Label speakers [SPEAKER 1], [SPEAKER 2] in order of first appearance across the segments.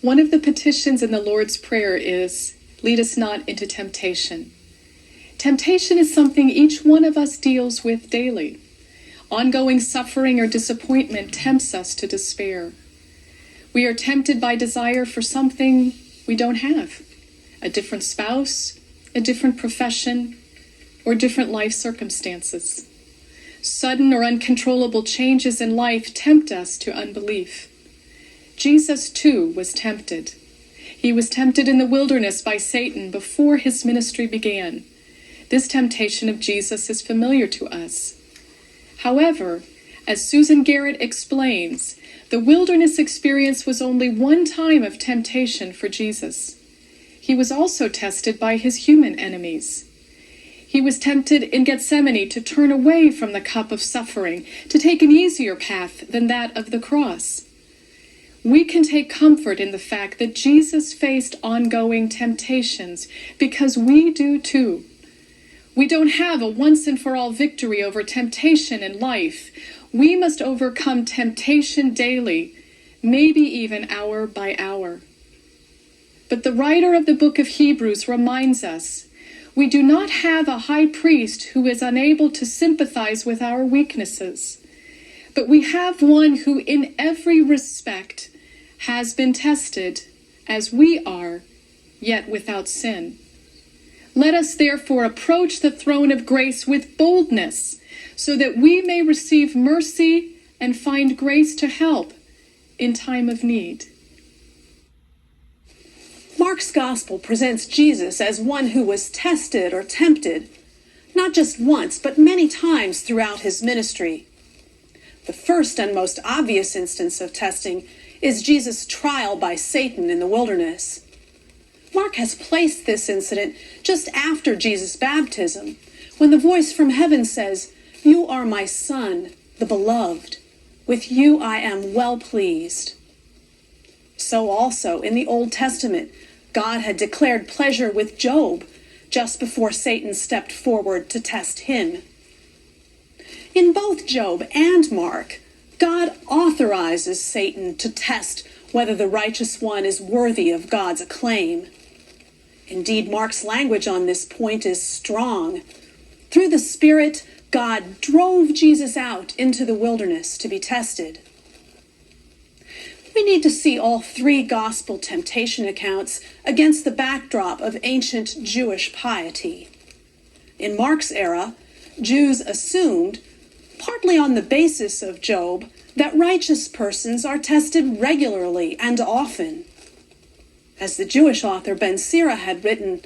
[SPEAKER 1] One of the petitions in the Lord's Prayer is, "Lead us not into temptation." Temptation is something each one of us deals with daily. Ongoing suffering or disappointment tempts us to despair. We are tempted by desire for something we don't have: a different spouse, a different profession, or different life circumstances. Sudden or uncontrollable changes in life tempt us to unbelief. Jesus, too, was tempted. He was tempted in the wilderness by Satan before his ministry began. This temptation of Jesus is familiar to us. However, as Susan Garrett explains, the wilderness experience was only one time of temptation for Jesus. He was also tested by his human enemies. He was tempted in Gethsemane to turn away from the cup of suffering, to take an easier path than that of the cross. We can take comfort in the fact that Jesus faced ongoing temptations because we do too. We don't have a once-and-for-all victory over temptation in life. We must overcome temptation daily, maybe even hour by hour. But the writer of the book of Hebrews reminds us, we do not have a high priest who is unable to sympathize with our weaknesses, but we have one who in every respect has been tested as we are, yet without sin. Let us therefore approach the throne of grace with boldness, so that we may receive mercy and find grace to help in time of need.
[SPEAKER 2] Mark's gospel presents Jesus as one who was tested or tempted, not just once, but many times throughout his ministry. The first and most obvious instance of testing is Jesus' trial by Satan in the wilderness. Mark has placed this incident just after Jesus' baptism, when the voice from heaven says, "You are my Son, the beloved. With you I am well pleased." So also in the Old Testament, God had declared pleasure with Job just before Satan stepped forward to test him. In both Job and Mark, God authorizes Satan to test whether the righteous one is worthy of God's acclaim. Indeed, Mark's language on this point is strong. Through the Spirit, God drove Jesus out into the wilderness to be tested. We need to see all three gospel temptation accounts against the backdrop of ancient Jewish piety. In Mark's era, Jews assumed, partly on the basis of Job, that righteous persons are tested regularly and often. As the Jewish author Ben Sira had written,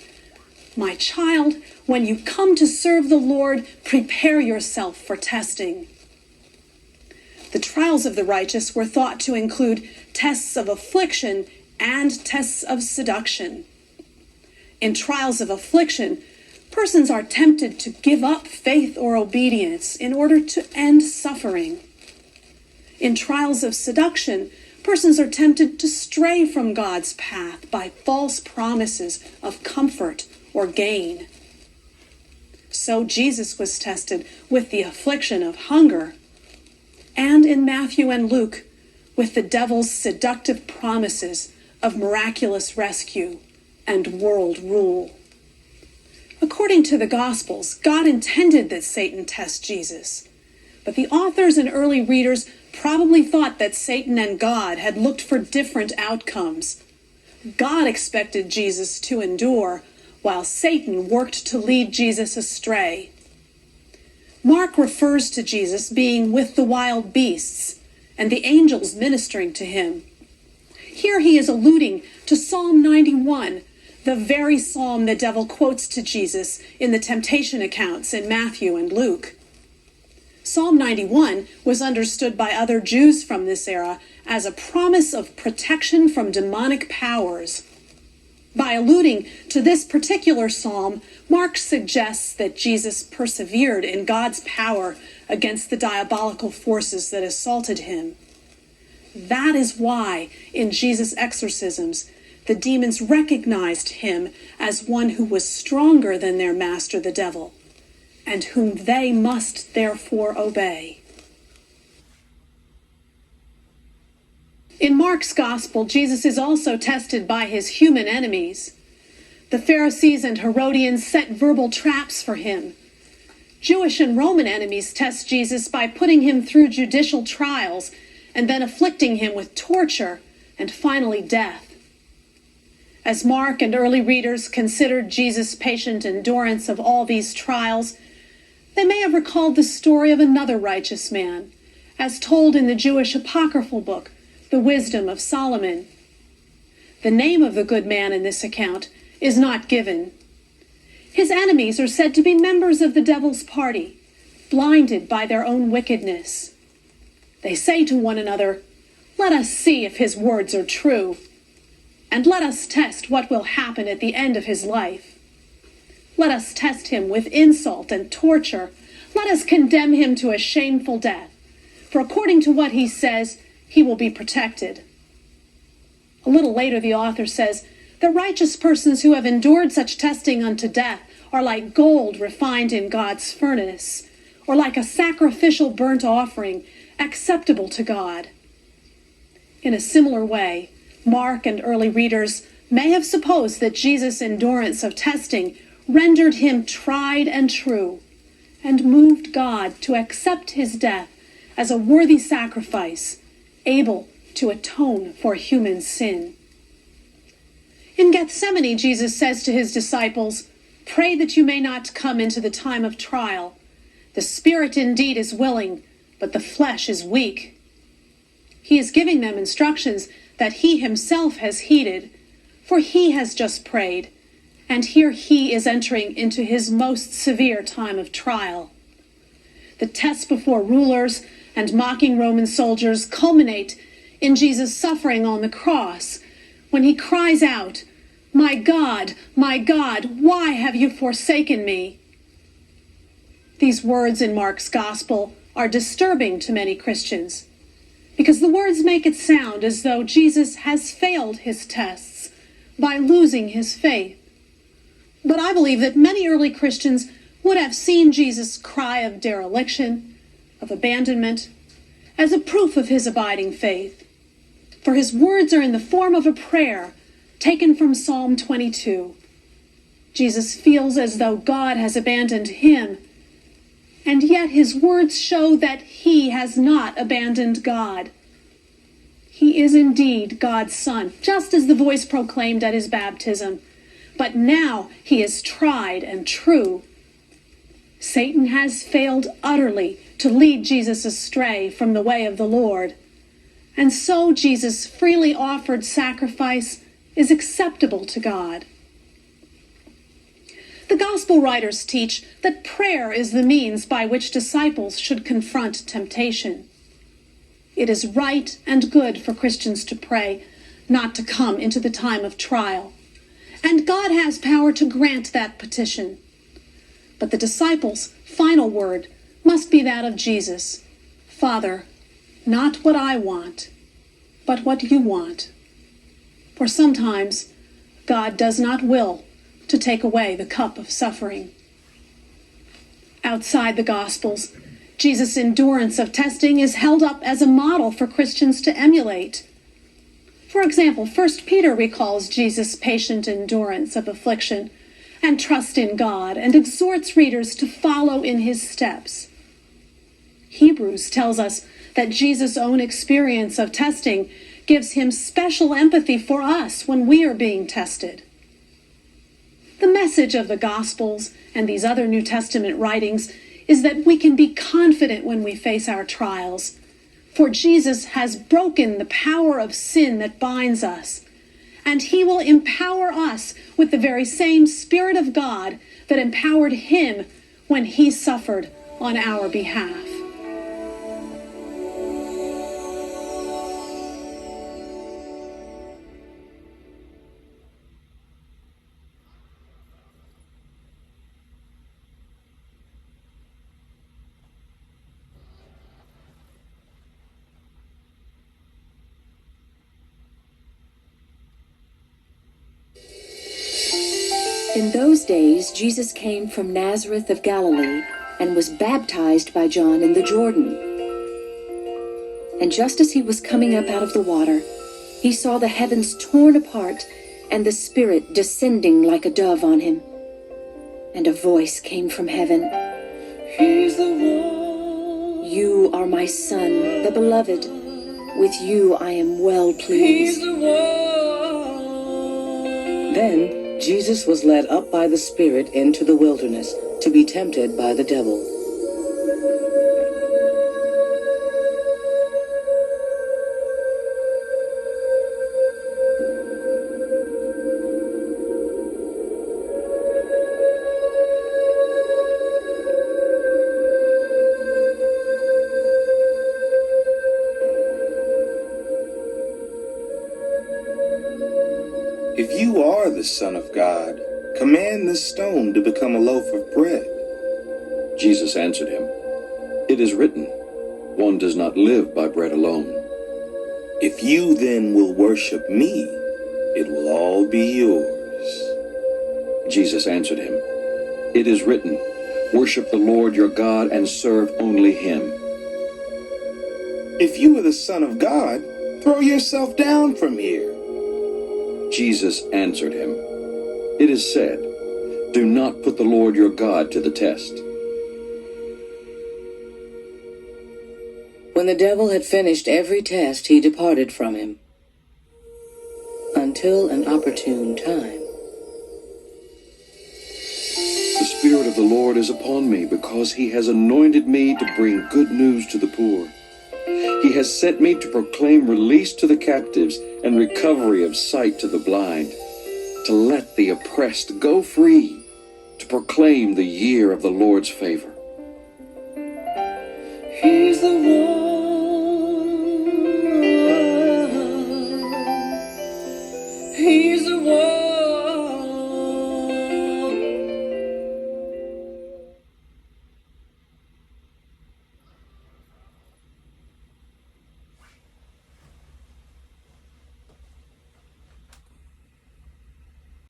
[SPEAKER 2] "My child, when you come to serve the Lord, prepare yourself for testing." The trials of the righteous were thought to include tests of affliction and tests of seduction. In trials of affliction, persons are tempted to give up faith or obedience in order to end suffering. In trials of seduction, persons are tempted to stray from God's path by false promises of comfort or gain. So Jesus was tested with the affliction of hunger, and in Matthew and Luke, with the devil's seductive promises of miraculous rescue and world rule. According to the Gospels, God intended that Satan test Jesus, but the authors and early readers probably thought that Satan and God had looked for different outcomes. God expected Jesus to endure, while Satan worked to lead Jesus astray. Mark refers to Jesus being with the wild beasts and the angels ministering to him. Here he is alluding to Psalm 91, the very psalm the devil quotes to Jesus in the temptation accounts in Matthew and Luke. Psalm 91 was understood by other Jews from this era as a promise of protection from demonic powers. By alluding to this particular psalm, Mark suggests that Jesus persevered in God's power against the diabolical forces that assaulted him. That is why, in Jesus' exorcisms, the demons recognized him as one who was stronger than their master, the devil, and whom they must therefore obey. In Mark's Gospel, Jesus is also tested by his human enemies. The Pharisees and Herodians set verbal traps for him. Jewish and Roman enemies test Jesus by putting him through judicial trials and then afflicting him with torture and finally death. As Mark and early readers considered Jesus' patient endurance of all these trials, they may have recalled the story of another righteous man, as told in the Jewish apocryphal book, The Wisdom of Solomon. The name of the good man in this account is not given. His enemies are said to be members of the devil's party, blinded by their own wickedness. They say to one another, "Let us see if his words are true, and let us test what will happen at the end of his life. Let us test him with insult and torture. Let us condemn him to a shameful death, for according to what he says, he will be protected." A little later, the author says, "The righteous persons who have endured such testing unto death are like gold refined in God's furnace, or like a sacrificial burnt offering acceptable to God." In a similar way, Mark and early readers may have supposed that Jesus' endurance of testing rendered him tried and true, and moved God to accept his death as a worthy sacrifice, able to atone for human sin. In Gethsemane, Jesus says to his disciples, "Pray that you may not come into the time of trial. The spirit indeed is willing, but the flesh is weak." He is giving them instructions that he himself has heeded, for he has just prayed, and here he is entering into his most severe time of trial. The tests before rulers and mocking Roman soldiers culminate in Jesus' suffering on the cross, when he cries out, my God, why have you forsaken me?" These words in Mark's Gospel are disturbing to many Christians, because the words make it sound as though Jesus has failed his tests by losing his faith. But I believe that many early Christians would have seen Jesus' cry of dereliction, of abandonment, as a proof of his abiding faith. For his words are in the form of a prayer taken from Psalm 22. Jesus feels as though God has abandoned him, and yet his words show that he has not abandoned God. He is indeed God's Son, just as the voice proclaimed at his baptism, but now he is tried and true. Satan has failed utterly to lead Jesus astray from the way of the Lord, and so Jesus' freely offered sacrifice is acceptable to God. The Gospel writers teach that prayer is the means by which disciples should confront temptation. It is right and good for Christians to pray, not to come into the time of trial. And God has power to grant that petition. But the disciples' final word must be that of Jesus. "Father, not what I want, but what you want." For sometimes God does not will to take away the cup of suffering. Outside the Gospels, Jesus' endurance of testing is held up as a model for Christians to emulate. For example, 1 Peter recalls Jesus' patient endurance of affliction and trust in God, and exhorts readers to follow in his steps. Hebrews tells us that Jesus' own experience of testing gives him special empathy for us when we are being tested. The message of the Gospels and these other New Testament writings is that we can be confident when we face our trials, for Jesus has broken the power of sin that binds us, and he will empower us with the very same Spirit of God that empowered him when he suffered on our behalf.
[SPEAKER 3] In those days, Jesus came from Nazareth of Galilee and was baptized by John in the Jordan. And just as he was coming up out of the water, he saw the heavens torn apart and the Spirit descending like a dove on him. And a voice came from heaven.
[SPEAKER 4] He's the one.
[SPEAKER 3] You are my Son, the Beloved. With you I am well
[SPEAKER 4] He's
[SPEAKER 3] pleased.
[SPEAKER 4] the one.
[SPEAKER 5] Then Jesus was led up by the Spirit into the wilderness to be tempted by the devil.
[SPEAKER 6] If you are the Son of God, command this stone to become a loaf of bread.
[SPEAKER 7] Jesus answered him, "It is written, one does not live by bread alone."
[SPEAKER 6] If you then will worship me, it will all be yours.
[SPEAKER 7] Jesus answered him, "It is written, worship the Lord your God and serve only him."
[SPEAKER 6] If you are the Son of God, throw yourself down from here.
[SPEAKER 7] Jesus answered him, "It is said, do not put the Lord your God to the test."
[SPEAKER 5] When the devil had finished every test, he departed from him until an opportune time.
[SPEAKER 7] The Spirit of the Lord is upon me because he has anointed me to bring good news to the poor. He has sent me to proclaim release to the captives and recovery of sight to the blind, to let the oppressed go free, to proclaim the year of the Lord's favor.
[SPEAKER 4] He's the one.